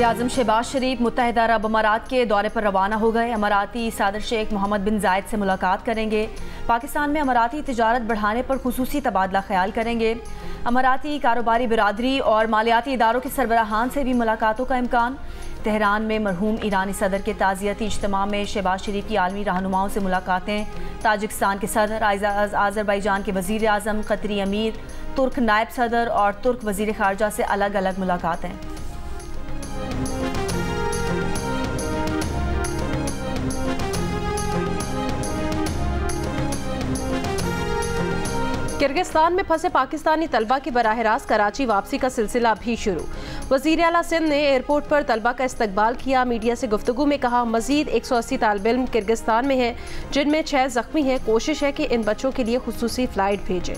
वज़ीर-ए-आज़म शहबाज शरीफ मुत्तहिदा अरब अमारात के दौरे पर रवाना हो गए। अमाराती सदर शेख मोहम्मद बिन जायद से मुलाकात करेंगे। पाकिस्तान में अमाराती तिजारत बढ़ाने पर खुसूसी तबादला ख्याल करेंगे। अमाराती कारोबारी बिरादरी और मालियाती इदारों के सरबराहान से भी मुलाकातों का इम्कान। तेहरान में मरहूम ईरानी सदर के ताज़ियती इज्तिमा में शहबाज शरीफ की आलमी रहनुमाओं से मुलाकातें। ताजिकिस्तान के सदर, आज़रबाईजान के वज़ीर-ए-आज़म, कतरी अमीर, तुर्क नायब सदर और तुर्क वज़ीर ख़ारजा से अलग अलग मुलाकातें। किर्गिस्तान में फंसे पाकिस्तानी तलबा की बराह रास्त कराची वापसी का सिलसिला भी शुरू। वज़ीर आला सिंध ने एयरपोर्ट पर तलबा का इस्तकबाल किया। मीडिया से गुफ्तगू में कहा, मज़ीद 180 तालिब इल्म किर्गिस्तान में हैं, जिनमें 6 ज़ख्मी हैं। कोशिश है कि इन बच्चों के लिए खुसूसी फ़्लाइट भेजें।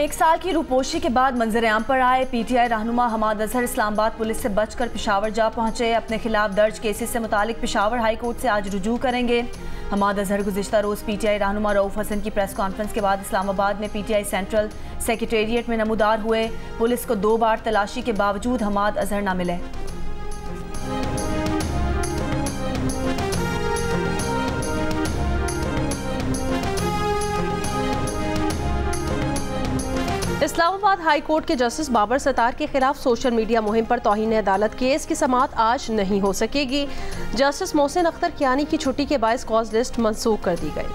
एक साल की रूपोशी के बाद मंजर-ए-आम पर आए PTI रहनुमा हमाद अजहर इस्लामाबाद पुलिस से बचकर पेशावर जा पहुंचे। अपने खिलाफ दर्ज केसेस से मुतालिक पेशावर हाई कोर्ट से आज रुजू करेंगे। हमाद अजहर गुज़िश्ता रोज़ PTI रहनुमा रऊफ हसन की प्रेस कॉन्फ्रेंस के बाद इस्लामाबाद में PTI सेंट्रल सेक्रेटेरिएट में नमूदार हुए। पुलिस को 2 बार तलाशी के बावजूद हमाद अजहर न मिले। इस्लामाबाद हाई कोर्ट के जस्टिस बाबर सत्तार के खिलाफ सोशल मीडिया मुहिम पर तौहीन अदालत केस की समाअत आज नहीं हो सकेगी। जस्टिस मोहसिन अख्तर कियानी की छुट्टी के बायस कॉज लिस्ट मंसूख कर दी गई।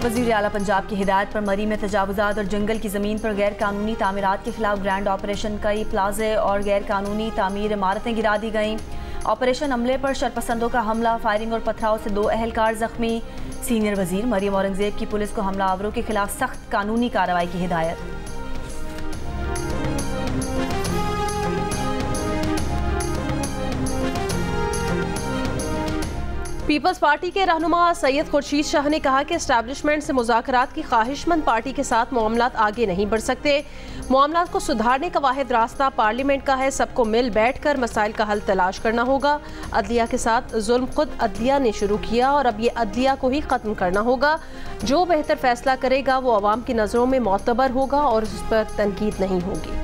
वज़ीर आला पंजाब की हिदायत पर मरी में तजावुज़ात और जंगल की ज़मीन पर गैर कानूनी तामीरात के खिलाफ ग्रैंड ऑपरेशन। कई प्लाजे और गैर कानूनी तामीर इमारतें गिरा दी गईं। ऑपरेशन अमले पर शरपसंदों का हमला, फायरिंग और पथराव से 2 अहलकार जख्मी। सीनियर वजीर मरियम औरंगजेब की पुलिस को हमलावरों के खिलाफ सख्त कानूनी कार्रवाई की हिदायत। पीपल्स पार्टी के रहनुमा सैयद खुर्शीद शाह ने कहा कि एस्टैब्लिशमेंट से मुज़ाकरात की ख्वाहिशमंद पार्टी के साथ मामलात आगे नहीं बढ़ सकते। मामलात को सुधारने का वाहिद रास्ता पार्लियामेंट का है। सबको मिल बैठ कर मसाइल का हल तलाश करना होगा। अदलिया के साथ जुल्म खुद अदलिया ने शुरू किया और अब ये अदलिया को ही ख़त्म करना होगा। जो बेहतर फैसला करेगा वो अवाम की नज़रों में मोतबर होगा और उस पर तनकीद नहीं होगी।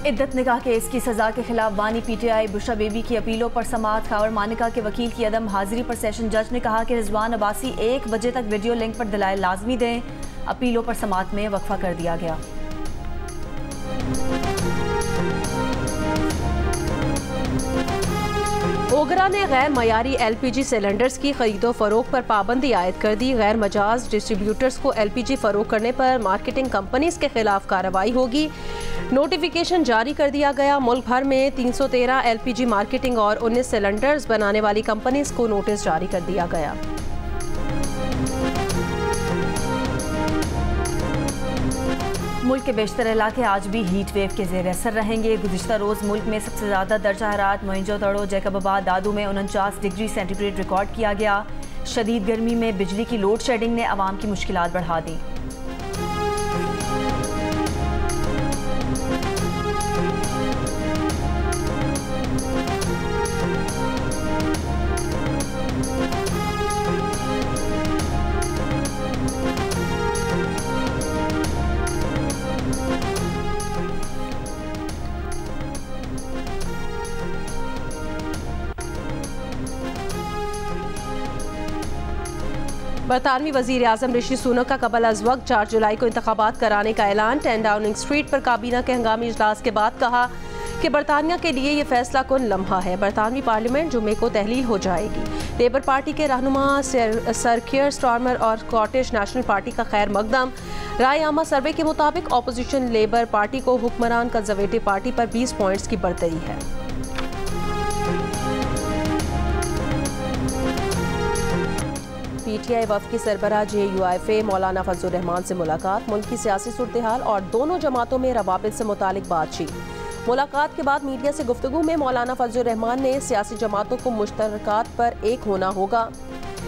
इद्दत निकाह केस की सजा के खिलाफ बानी PTI बुशरा बेबी की अपीलों पर समाअत। खावर मानिका के वकील की अदम हाजिरी पर सेशन जज ने कहा कि रिजवान अब्बासी 1 बजे तक वीडियो लिंक पर दलाइल लाजमी दें। अपीलों पर समाअत में वक्फा कर दिया गया। ओगरा ने गैर मयारी LPG सिलेंडर्स की खरीदो फरोख्त पर पाबंदी आयद कर दी। गैर मजाज डिस्ट्रीब्यूटर्स को LPG फरोख्त करने पर मार्केटिंग कंपनीज के खिलाफ कार्रवाई होगी। नोटिफिकेशन जारी कर दिया गया। मुल्क भर में 313 LPG मार्केटिंग और 19 सिलेंडर्स बनाने वाली कंपनीज को नोटिस जारी कर दिया गया। मुल्क के बेशतर इलाके आज भी हीट वेव के ज़ेर असर रहेंगे। गुज़िश्ता रोज़ मुल्क में सबसे ज़्यादा दर्जा हरारत मोइंजोदड़ो, जैकबाबाद, दादू में 49 डिग्री सेंटीग्रेड रिकॉर्ड किया गया। शदीद गर्मी में बिजली की लोड शेडिंग ने आवाम की मुश्किलात बढ़ा दी। बरतानवी वज़ीर आज़म ऋषि सुनक का कबल अज़ वक्त 4 जुलाई को इंतखाबात कराने का ऐलान। 10 डाउनिंग स्ट्रीट पर काबीना के हंगामी इजलास के बाद कहा कि बरतानिया के लिए ये फैसला कुन लम्हा है। बरतानवी पार्लियामेंट जुमे को तहलील हो जाएगी। लेबर पार्टी के रहनुमा सर कियर स्टारमर और स्कॉटिश नेशनल पार्टी का खैर मकदम। राय आमा सर्वे के मुताबिक अपोजिशन लेबर पार्टी को हुक्मरान कंजर्वेटिव पार्टी पर 20 पॉइंट्स की बढ़तरी है। PTI वफ़द की सरबराह JUIFA मौलाना फजलुर रहमान से मुलाकात। मुल्क की सियासी सूरत-ए-हाल और दोनों जमातों में रवाबित से मुतालिक बातचीत। मुलाकात के बाद मीडिया से गुफ्तगू में मौलाना फजलुर रहमान ने सियासी जमातों को मुश्तरकात पर एक होना होगा।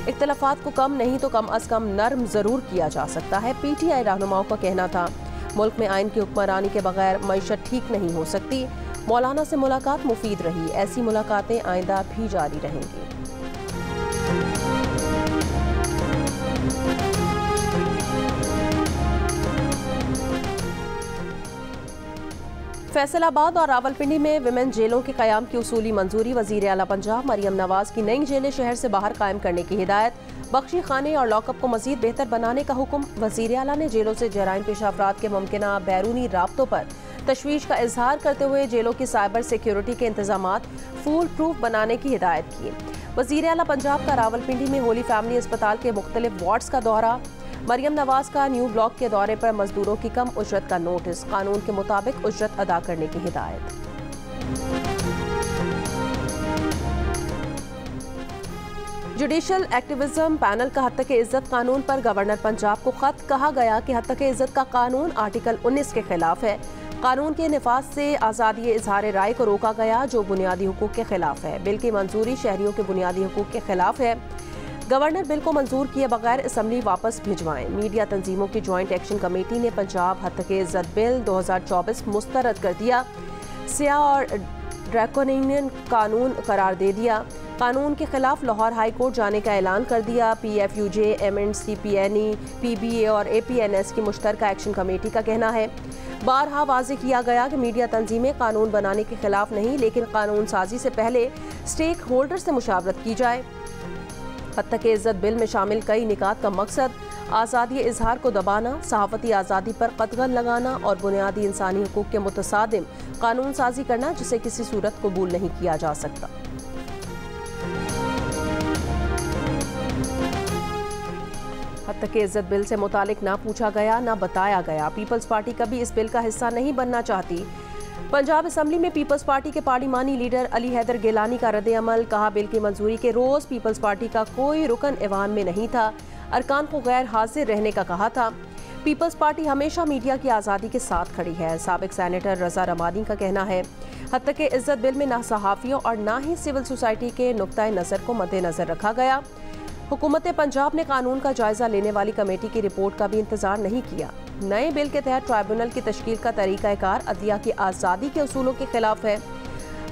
इख्तलाफात को कम नहीं तो कम अज़ कम नर्म ज़रूर किया जा सकता है। PTI रहनुमाओं का कहना था, मुल्क में आइन की हुक्मरानी के बगैर मईशत ठीक नहीं हो सकती। मौलाना से मुलाकात मुफीद रही, ऐसी मुलाकातें आइंदा भी जारी रहेंगी। फैसलाबाद और रावलपिंडी में विमेन जेलों के क़याम की उसूली मंजूरी। वज़ीर आला पंजाब मरियम नवाज की नई जेलें शहर से बाहर कायम करने की हिदायत। बख्शी खाने और लॉकअप को मजीद बेहतर बनाने का हुक्म। वज़ीर आला ने जेलों से जराइम पेशा अफराद के मुमकिना बैरूनी राब्तों पर तशवीश का इजहार करते हुए जेलों की साइबर सिक्योरिटी के इंतजामात फूल प्रूफ बनाने की हिदायत की। वज़ीर आला पंजाब का रावलपिंडी में होली फैमिली अस्पताल के मुख्तलिफ वार्ड्स का दौरा। मरियम नवाज का न्यू ब्लॉक के दौरे पर मजदूरों की कम उजरत का नोटिस। कानून के मुताबिक उजरत अदा करने की हिदायत। जुडिशल एक्टिविज्म पैनल का हद तक इज्जत कानून पर गवर्नर पंजाब को खत। कहा गया कि हद तक इज्जत का कानून आर्टिकल 19 के खिलाफ है। कानून के निफाज से आज़ादी इजहार राय को रोका गया जो बुनियादी हुकूक के खिलाफ है। बिल की मंजूरी शहरियों के बुनियादी हुकूक के खिलाफ है। गवर्नर बिल को मंजूर किए बगैर असम्बली वापस भिजवाएं। मीडिया तंजीमों की जॉइंट एक्शन कमेटी ने पंजाब हद तक इज्जत बिल 2024 मुस्तरद कर दिया। सिया और ड्रैकोनियन कानून करार दे दिया। कानून के खिलाफ लाहौर हाई कोर्ट जाने का ऐलान कर दिया। PFUJ, MNC, PNE, PBA और APNS की मुश्तरका एक्शन कमेटी का कहना है बारहा वाज़ेह किया गया कि मीडिया तंजीमें कानून बनाने के खिलाफ नहीं, लेकिन कानून साजी से पहले स्टेक होल्डर से मुशावरत की जाए। हद तक इज्जत बिल में शामिल कई निकात का मकसद आज़ादी इजहार को दबाना, सहाफ़ती आज़ादी पर कतगन लगाना और बुनियादी इंसानी हुकूक के मुतसादिम कानून साजी करना जिसे किसी सूरत कबूल नहीं किया जा सकता। हद तक इज्जत बिल से मुतालिक ना पूछा गया ना बताया गया। पीपल्स पार्टी कभी इस बिल का हिस्सा नहीं बनना चाहती। पंजाब असम्बली में पीपल्स पार्टी के पार्लिमानी लीडर अली हैदर गिलानी का रद्द-ए-अमल। कहा बिल की मंजूरी के रोज़ पीपल्स पार्टी का कोई रुकन ऐवान में नहीं था, अरकान को गैर हाजिर रहने का कहा था। पीपल्स पार्टी हमेशा मीडिया की आज़ादी के साथ खड़ी है। साबिक सैनेटर रजा रमानी का कहना है हद तक इज्जत बिल में ना सहाफ़ियों और ना ही सिविल सोसाइटी के नुक्ता नज़र को मद्देनज़र रखा गया। हुकूमत पंजाब ने कानून का जायजा लेने वाली कमेटी की रिपोर्ट का भी इंतजार नहीं किया। नए बिल के तहत ट्राइब्यूनल की तश्कील का तरीक़ाकार अदलिया की आज़ादी के उसूलों के खिलाफ है।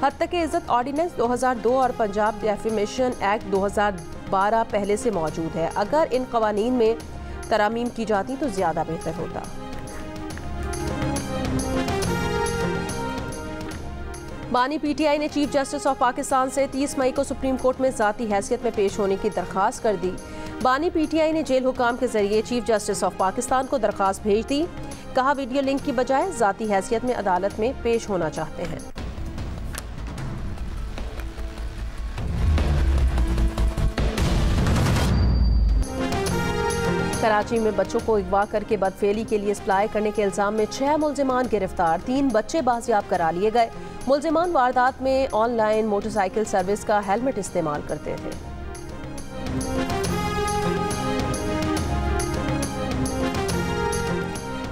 हद तक इज्जत ऑर्डिनेंस 2002 और पंजाब डेफिमेशन एक्ट 2012 पहले से मौजूद है। अगर इन कवानीन में तरामीम की जाती तो ज़्यादा बेहतर होता। बानी PTI ने चीफ जस्टिस ऑफ पाकिस्तान से 30 मई को सुप्रीम कोर्ट में ज़ाती हैसियत में पेश होने की दरख्वास्त कर दी। बानी PTI ने जेल हुकाम के जरिए चीफ जस्टिस ऑफ पाकिस्तान को दरख्वास्त भेज दी। कहा वीडियो लिंक की बजाय ज़ाती हैसियत में अदालत में पेश होना चाहते हैं। कराची में बच्चों को अगवा करके बदफेली के लिए सप्लाई करने के इल्जाम में 6 मुल्जिमान गिरफ्तार। 3 बच्चे बाजियाब करा लिए गए। मुल्जिमान वारदात में ऑनलाइन मोटरसाइकिल सर्विस का हेलमेट इस्तेमाल करते थे।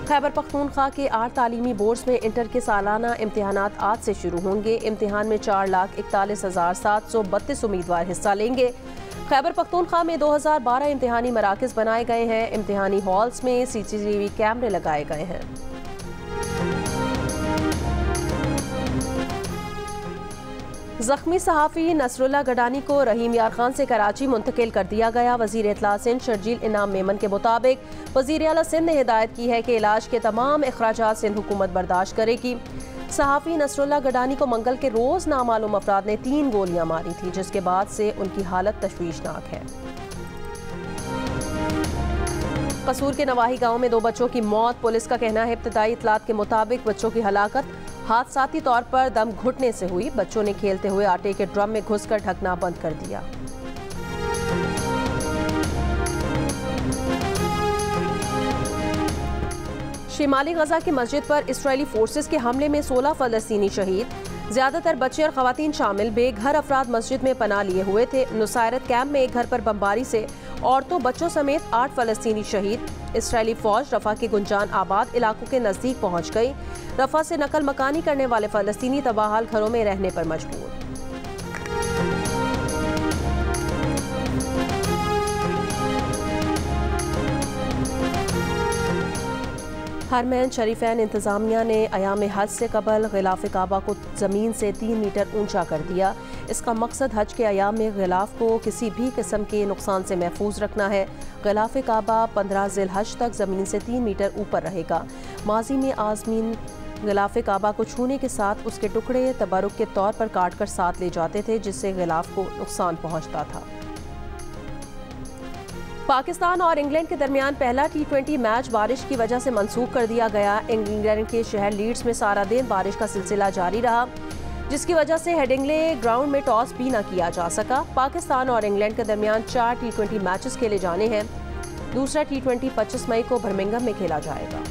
खैबर पख्तूनख्वा के 8 तालीमी बोर्ड्स में इंटर के सालाना इम्तिहानात आज से शुरू होंगे। इम्तिहान में 4,41,732 उम्मीदवार हिस्सा लेंगे। खैबर पख्तूनख्वा में 2012 इम्तिहानी मराकज़ बनाए गए हैं। इम्तिहानी हॉल्स में CCTV कैमरे लगाए गए हैं। जख्मी सहाफ़ी नसरुल्लाह गडानी को रहीम यार खान से कराची मुंतकिल कर दिया गया। वज़ीर इत्तला सिंध शर्जील इनाम मेमन के मुताबिक वज़ीर आला सिंध ने हिदायत की है कि इलाज के तमाम अखराजात सिंध हुकूमत बर्दाश्त करेगी। सहाफ़ी नसरुल्लाह गडानी को मंगल के रोज़ नामालूम अफराद ने 3 गोलियां मारी थी, जिसके बाद से उनकी हालत तशवीशनाक है। कसूर के नवाही गांव में 2 बच्चों की मौत। पुलिस का कहना है इब्तिदाई इत्तलात के मुताबिक बच्चों की हलाकत हादसाती तौर पर दम घुटने से हुई। बच्चों ने खेलते हुए आटे के ड्रम में घुसकर ढकना बंद कर दिया। शिमाली गजा की मस्जिद पर इस्राएली फोर्सेस के हमले में 16 फलस्तीनी शहीद। ज्यादातर बच्चे और खवातीन शामिल। बेघर अफराद मस्जिद में पनाह लिए हुए थे। नुसायरत कैंप में एक घर पर बमबारी से औरतों बच्चों समेत 8 फलस्तीनी शहीद। इस्राएली फौज रफा के गुंजान आबाद इलाकों के नजदीक पहुंच गई। रफा से नकल मकानी करने वाले फलस्तीनी तबाहाल घरों में रहने पर मजबूर। हरमैन शरीफैन इंतज़ामिया ने अयाम हज से कबल गिलाफ काबा को ज़मीन से 3 मीटर ऊंचा कर दिया। इसका मकसद हज के अयाम में गिलाफ को किसी भी किस्म के नुकसान से महफूज रखना है। गिलाफ काबा 15 ज़िल-हज तक ज़मीन से 3 मीटर ऊपर रहेगा। माजी में आज़मीन गिलाफ काबा को छूने के साथ उसके टुकड़े तबरुक के तौर पर काट कर साथ ले जाते थे, जिससे गिलाफ को नुकसान पहुँचता था। पाकिस्तान और इंग्लैंड के दरमियान पहला T20 मैच बारिश की वजह से मंसूख कर दिया गया। इंग्लैंड के शहर लीड्स में सारा दिन बारिश का सिलसिला जारी रहा, जिसकी वजह से हेडिंग्ले ग्राउंड में टॉस भी न किया जा सका। पाकिस्तान और इंग्लैंड के दरमियान 4 T20 मैचेस खेले जाने हैं। दूसरा T20 25 मई को बर्मिंघम में खेला जाएगा।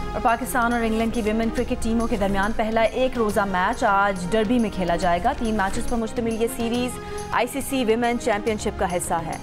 और पाकिस्तान और इंग्लैंड की विमेन क्रिकेट टीमों के दरमियान पहला एक रोज़ा मैच आज डर्बी में खेला जाएगा। 3 मैचेस पर मुश्तमिल ये सीरीज़ ICC विमेन चैंपियनशिप का हिस्सा है।